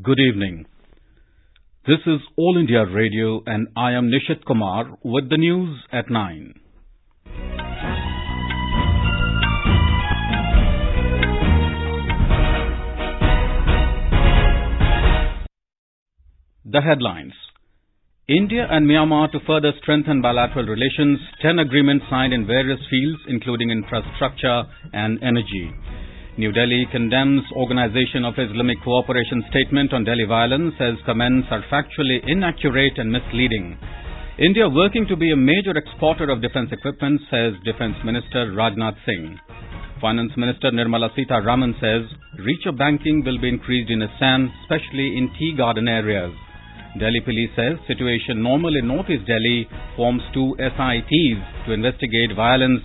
Good evening. This is All India Radio and I am Nishit Kumar with the news at 9. The headlines. India and Myanmar to further strengthen bilateral relations, 10 agreements signed in various fields including infrastructure and energy. New Delhi condemns Organization of Islamic Cooperation statement on Delhi violence as comments are factually inaccurate and misleading. India working to be a major exporter of defence equipment, says Defence Minister Rajnath Singh. Finance Minister Nirmala Sitharaman says reach of banking will be increased in Assam, especially in tea garden areas. Delhi Police says situation normal in Northeast Delhi, forms 2 SITs to investigate violence,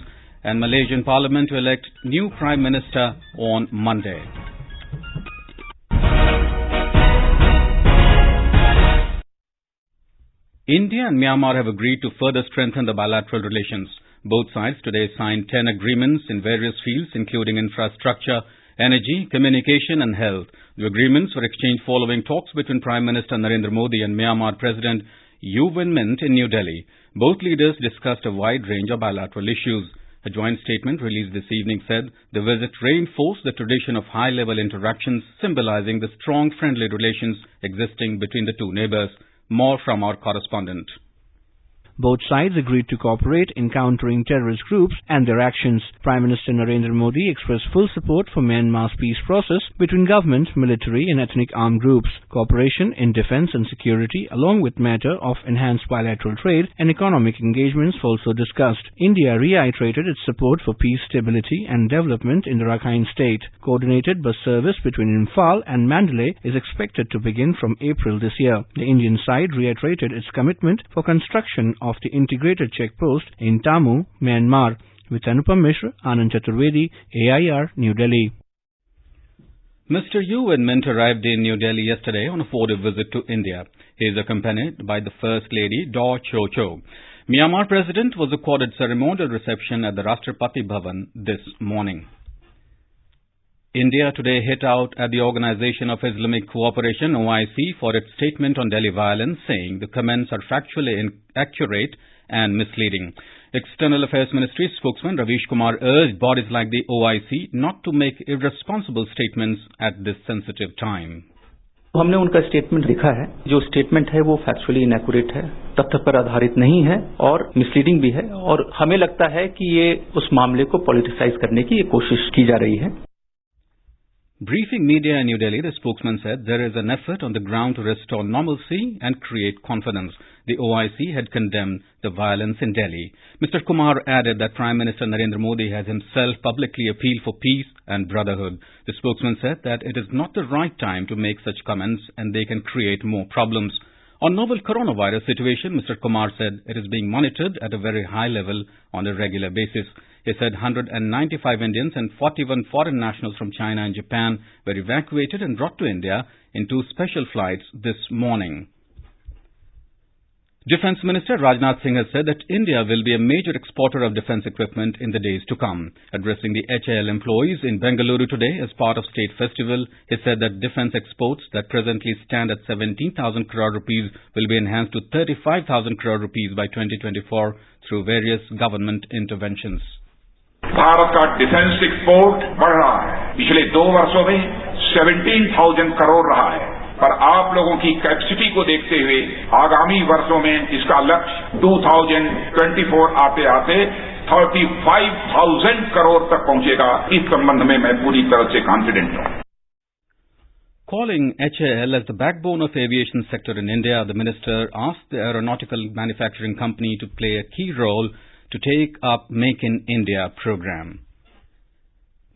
and Malaysian Parliament to elect new Prime Minister on Monday. India and Myanmar have agreed to further strengthen the bilateral relations. Both sides today signed 10 agreements in various fields including infrastructure, energy, communication and health. The agreements were exchanged following talks between Prime Minister Narendra Modi and Myanmar President U Win Mint in New Delhi. Both leaders discussed a wide range of bilateral issues. A joint statement released this evening said the visit reinforced the tradition of high-level interactions, symbolizing the strong friendly relations existing between the two neighbors. More from our correspondent. Both sides agreed to cooperate in countering terrorist groups and their actions. Prime Minister Narendra Modi expressed full support for Myanmar's peace process between government, military and ethnic armed groups. Cooperation in defence and security along with matter of enhanced bilateral trade and economic engagements were also discussed. India reiterated its support for peace, stability and development in the Rakhine state. Coordinated bus service between Imphal and Mandalay is expected to begin from April this year. The Indian side reiterated its commitment for construction of the integrated checkpost in Tamu, Myanmar. With Anupam Mishra, Anand Chaturvedi, AIR, New Delhi. Mr. U Win Mint arrived in New Delhi yesterday on a 4-day visit to India. He is accompanied by the First Lady, Daw Cho Cho. Myanmar President was accorded ceremonial reception at the Rashtrapati Bhavan this morning. India today hit out at the Organization of Islamic Cooperation, OIC, for its statement on Delhi violence, saying the comments are factually inaccurate and misleading. External Affairs Ministry spokesman Ravish Kumar urged bodies like the OIC not to make irresponsible statements at this sensitive time. हमने उनका statement लिखा है. जो statement है वो factually inaccurate है, तथ्य पर आधारित नहीं है और मिसलीडिंग भी है और हमें लगता है कि ये उस मामले को पॉलिटिसाइज करने की कोशिश की जा रही है. Briefing media in New Delhi, the spokesman said there is an effort on the ground to restore normalcy and create confidence. The OIC had condemned the violence in Delhi. Mr. Kumar added that Prime Minister Narendra Modi has himself publicly appealed for peace and brotherhood. The spokesman said that it is not the right time to make such comments and they can create more problems. On novel coronavirus situation, Mr. Kumar said it is being monitored at a very high level on a regular basis. He said 195 Indians and 41 foreign nationals from China and Japan were evacuated and brought to India in 2 special flights this morning. Defence Minister Rajnath Singh has said that India will be a major exporter of defence equipment in the days to come. Addressing the HAL employees in Bengaluru today as part of State Festival, he said that defence exports that presently stand at 17,000 crore rupees will be enhanced to 35,000 crore rupees by 2024 through various government interventions. Bharat का defence export बढ़ रहा है. पिछले 2 वर्षों में 17,000 करोड़ रहा है, पर आप लोगों की कैपेसिटी को देखते हुए आगामी वर्षों में इसका लक्ष्य 2024 आते आते 35,000 करोड़ तक पहुंचेगा. इस संबंध में मैं पूरी तरह से कॉन्फिडेंट हूं. Calling HAL as the backbone of aviation sector in India, the minister asked the aeronautical manufacturing company to play a key role to take up Make in India program.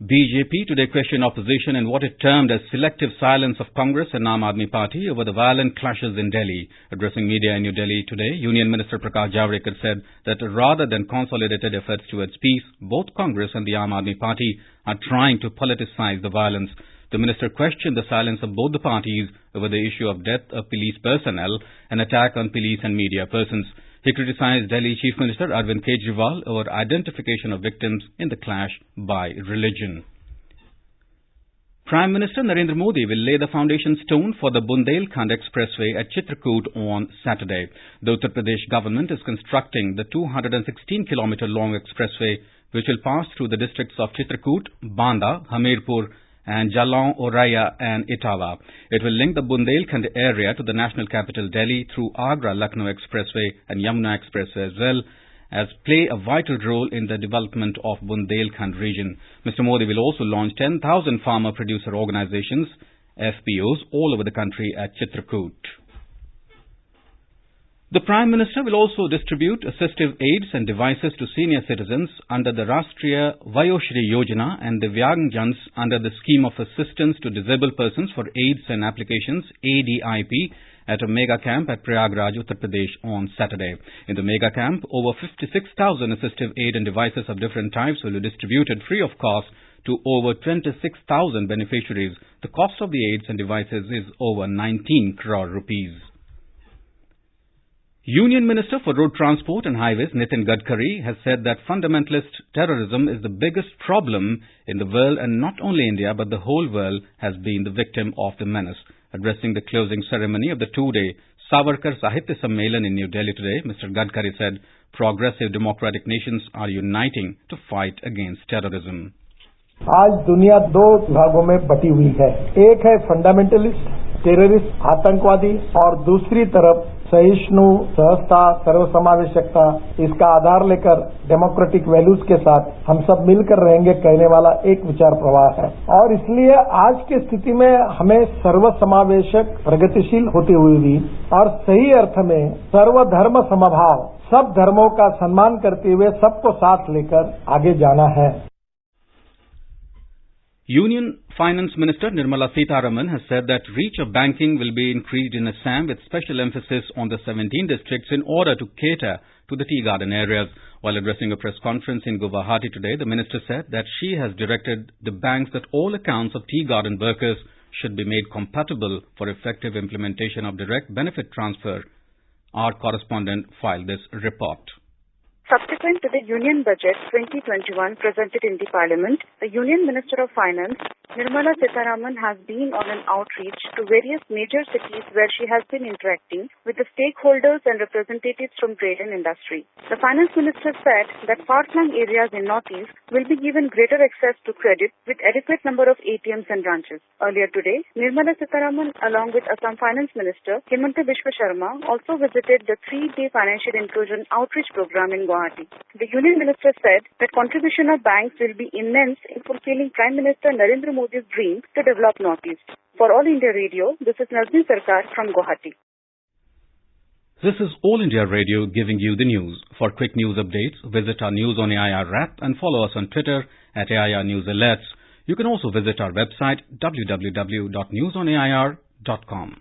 BJP today questioned opposition in what it termed as selective silence of Congress and Aam Aadmi Party over the violent clashes in Delhi. Addressing media in New Delhi today, Union Minister Prakash Javadekar said that rather than consolidated efforts towards peace, both Congress and the Aam Aadmi Party are trying to politicize the violence. The minister questioned the silence of both the parties over the issue of death of police personnel and attack on police and media persons. He criticized Delhi Chief Minister Arvind Kejriwal over identification of victims in the clash by religion. Prime Minister Narendra Modi will lay the foundation stone for the Bundelkhand Expressway at Chitrakoot on Saturday. The Uttar Pradesh government is constructing the 216-kilometer long expressway which will pass through the districts of Chitrakoot, Banda, Hamirpur and Jalan Oraya and Etawah. It will link the Bundelkhand area to the national capital Delhi through Agra-Lucknow Expressway and Yamuna Expressway as well as play a vital role in the development of Bundelkhand region. Mr. Modi will also launch 10,000 farmer producer organizations, FPOs, all over the country at Chitrakoot. The Prime Minister will also distribute assistive aids and devices to senior citizens under the Rashtriya Vayoshri Yojana and Divyangjans under the Scheme of Assistance to Disabled Persons for AIDS and Applications, ADIP, at a mega camp at Prayagraj, Uttar Pradesh on Saturday. In the mega camp, over 56,000 assistive aid and devices of different types will be distributed free of cost to over 26,000 beneficiaries. The cost of the aids and devices is over 19 crore rupees. Union Minister for Road Transport and Highways Nitin Gadkari has said that fundamentalist terrorism is the biggest problem in the world, and not only India but the whole world has been the victim of the menace. Addressing the closing ceremony of the two-day Savarkar Sahitya Sammelan in New Delhi today, Mr. Gadkari said progressive democratic nations are uniting to fight against terrorism. आज दुनिया दो भागों में बटी हुई है। एक है फंडामेंटलिस्ट, टेररिस्ट, आतंकवादी, और दूसरी तरफ सहिष्णु, सहजता, सर्वसमावेशकता, इसका आधार लेकर डेमोक्रेटिक वैल्यूज के साथ हम सब मिलकर रहेंगे कहने वाला एक विचार प्रवाह है। और इसलिए आज की स्थिति में हमें सर्वसमावेशक, प्रगतिशील होती हुई भी और सही अर्थ में सर्वधर्म समभाव, सब धर्मों का सम्मान करते हुए सबको साथ लेकर आगे जाना है। Union Finance Minister Nirmala Sitharaman has said that reach of banking will be increased in Assam with special emphasis on the 17 districts in order to cater to the tea garden areas. While addressing a press conference in Guwahati today, the minister said that she has directed the banks that all accounts of tea garden workers should be made compatible for effective implementation of direct benefit transfer. Our correspondent filed this report. Subsequent to the Union Budget 2021 presented in the Parliament, the Union Minister of Finance, Nirmala Sitharaman, has been on an outreach to various major cities where she has been interacting with the stakeholders and representatives from trade and industry. The Finance Minister said that far-flung areas in Northeast will be given greater access to credit with adequate number of ATMs and branches. Earlier today, Nirmala Sitharaman, along with Assam Finance Minister Himanta Biswa Sharma, also visited the 3-day Financial Inclusion Outreach Program in Guwahati. The Union Minister said that contribution of banks will be immense in fulfilling Prime Minister Narendra Modi's dream to develop Northeast. For All India Radio, this is Nazmi Sarkar from Guwahati. This is All India Radio giving you the news. For quick news updates, visit our News on AIR app and follow us on Twitter at AIR News Alerts. You can also visit our website www.newsonair.com.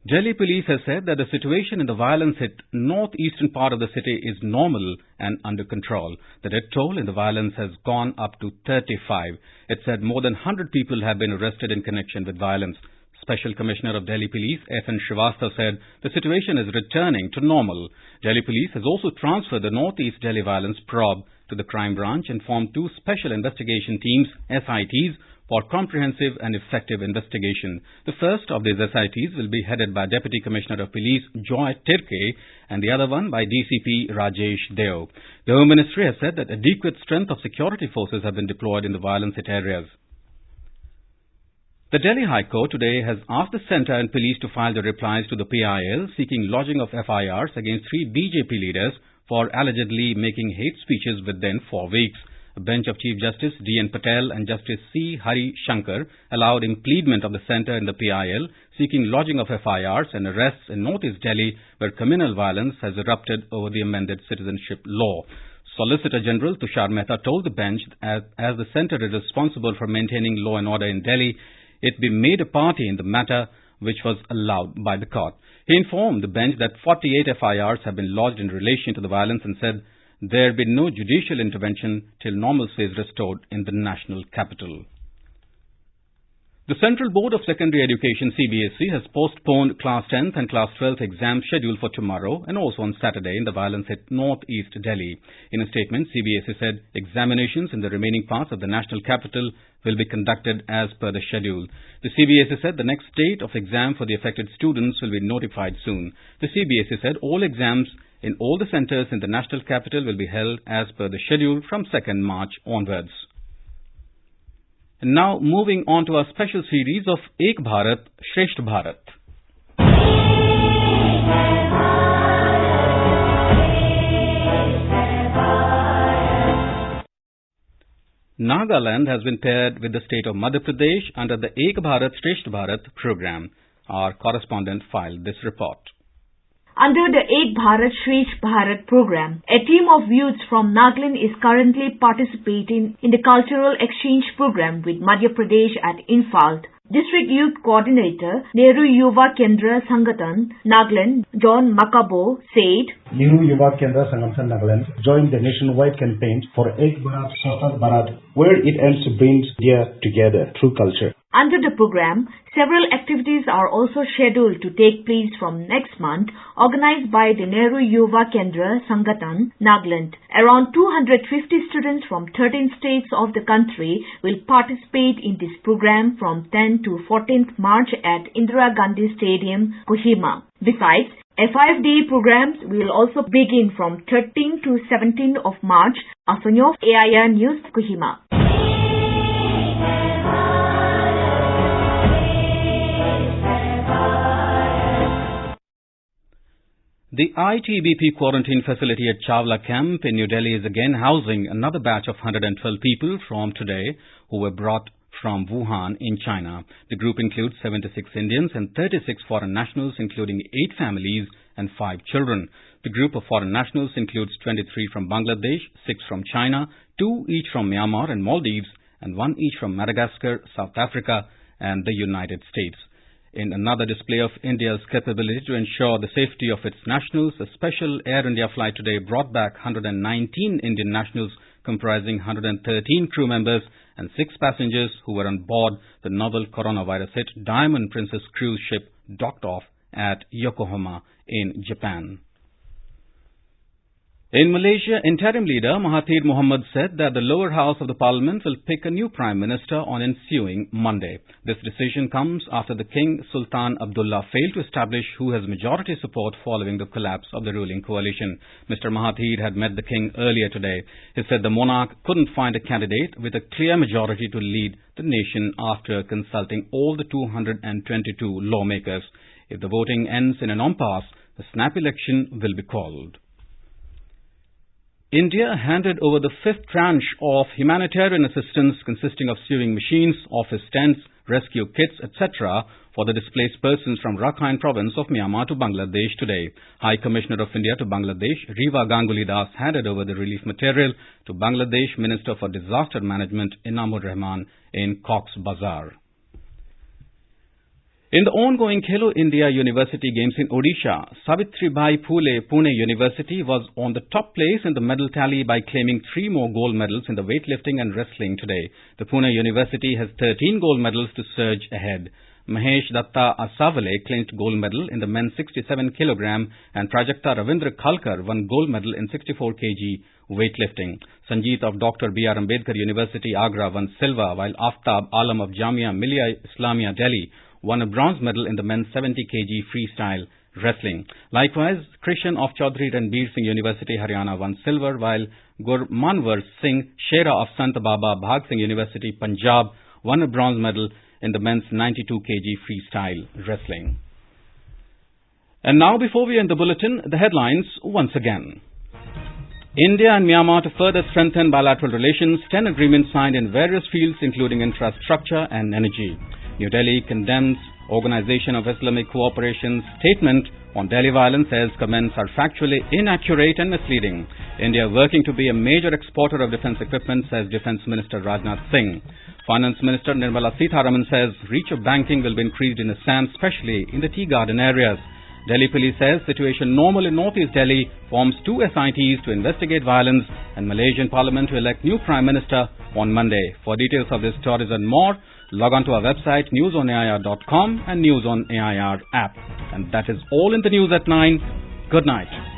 Delhi police has said that the situation in the violence-hit northeastern part of the city is normal and under control. The death toll in the violence has gone up to 35. It said more than 100 people have been arrested in connection with violence. Special Commissioner of Delhi Police, F.N. Srivastava, said the situation is returning to normal. Delhi Police has also transferred the Northeast Delhi Violence Probe to the Crime Branch and formed 2 Special Investigation Teams, SITs, for comprehensive and effective investigation. The first of these SITs will be headed by Deputy Commissioner of Police Joy Tirke and the other one by DCP Rajesh Deo. The Home Ministry has said that adequate strength of security forces have been deployed in the violence-hit areas. The Delhi High Court today has asked the centre and police to file the replies to the PIL seeking lodging of FIRs against 3 BJP leaders for allegedly making hate speeches within 4 weeks. A bench of Chief Justice D.N. Patel and Justice C. Hari Shankar allowed impleadment of the centre in the PIL seeking lodging of FIRs and arrests in Northeast Delhi where communal violence has erupted over the amended citizenship law. Solicitor General Tushar Mehta told the bench that as the centre is responsible for maintaining law and order in Delhi, it be made a party in the matter which was allowed by the court. He informed the bench that 48 FIRs have been lodged in relation to the violence and said there be no judicial intervention till normalcy is restored in the national capital. The Central Board of Secondary Education (CBSE) has postponed Class 10th and Class 12th exams scheduled for tomorrow and also on Saturday in the violence hit northeast Delhi. In a statement, CBSE said examinations in the remaining parts of the national capital will be conducted as per the schedule. The CBSE said the next date of exam for the affected students will be notified soon. The CBSE said all exams in all the centres in the national capital will be held as per the schedule from 2nd March onwards. And now moving on to our special series of Ek Bharat, Shresth Bharat. Nagaland has been paired with the state of Madhya Pradesh under the Ek Bharat, Shresth Bharat program. Our correspondent filed this report. Under the Ek Bharat Shresth Bharat program, a team of youths from Nagaland is currently participating in the cultural exchange program with Madhya Pradesh at Imphal. District Youth Coordinator, Nehru Yuva Kendra Sangathan, Nagaland, John Makabo, said, Nehru Yuva Kendra Sangathan Nagaland joined the nationwide campaign for Ek Bharat, Shresth Bharat, where it aims to bring India together through culture. Under the program, several activities are also scheduled to take place from next month, organized by the Nehru Yuva Kendra Sangathan, Nagaland. Around 250 students from 13 states of the country will participate in this program from 10 to 14th March at Indira Gandhi Stadium, Kohima. Besides, a 5-day program will also begin from 13 to 17 of March. Asanyo AIR News, Kohima. The ITBP quarantine facility at Chawla camp in New Delhi is again housing another batch of 112 people from today who were brought from Wuhan in China. The group includes 76 Indians and 36 foreign nationals, including 8 families and 5 children. The group of foreign nationals includes 23 from Bangladesh, 6 from China, 2 each from Myanmar and Maldives, and 1 each from Madagascar, South Africa, and the United States. In another display of India's capability to ensure the safety of its nationals, a special Air India flight today brought back 119 Indian nationals comprising 113 crew members and 6 passengers who were on board the novel coronavirus-hit Diamond Princess cruise ship docked off at Yokohama in Japan. In Malaysia, interim leader Mahathir Mohamad said that the lower house of the parliament will pick a new prime minister on ensuing Monday. This decision comes after the King Sultan Abdullah failed to establish who has majority support following the collapse of the ruling coalition. Mr. Mahathir had met the king earlier today. He said the monarch couldn't find a candidate with a clear majority to lead the nation after consulting all the 222 lawmakers. If the voting ends in an impasse, a snap election will be called. India handed over the 5th tranche of humanitarian assistance consisting of sewing machines, office tents, rescue kits, etc. for the displaced persons from Rakhine province of Myanmar to Bangladesh today. High Commissioner of India to Bangladesh, Riva Ganguly Das, handed over the relief material to Bangladesh Minister for Disaster Management, Inamur Rahman, in Cox's Bazar. In the ongoing Khelo India University Games in Odisha, Savitribai Phule Pune University was on the top place in the medal tally by claiming 3 more gold medals in the weightlifting and wrestling today. The Pune University has 13 gold medals to surge ahead. Mahesh Datta Asavale clinched gold medal in the men's 67 kg and Prajakta Ravindra Khalkar won gold medal in 64 kg weightlifting. Sanjeet of Dr. B.R. Ambedkar University Agra won silver, while Aftab Alam of Jamia Millia Islamia Delhi won a bronze medal in the men's 70 kg freestyle wrestling. Likewise, Krishan of Chaudhry Ranbir Singh University Haryana won silver, while Gurmanwar Singh Shera of Sant Baba Bhag Singh University Punjab won a bronze medal in the men's 92 kg freestyle wrestling. And now, before we end the bulletin, the headlines once again. India and Myanmar to further strengthen bilateral relations, 10 agreements signed in various fields including infrastructure and energy. New Delhi condemns Organization of Islamic Cooperation statement on Delhi violence, says comments are factually inaccurate and misleading. India working to be a major exporter of defense equipment, says Defense Minister Rajnath Singh. Finance Minister Nirmala Sitharaman says reach of banking will be increased in Assam, especially in the tea garden areas. Delhi Police says situation normal in Northeast Delhi, forms 2 SITs to investigate violence, and Malaysian Parliament to elect new Prime Minister on Monday. For details of this stories and more, Log on to our website newsonair.com and News on AIR app. And that is all in the news at 9. Good night.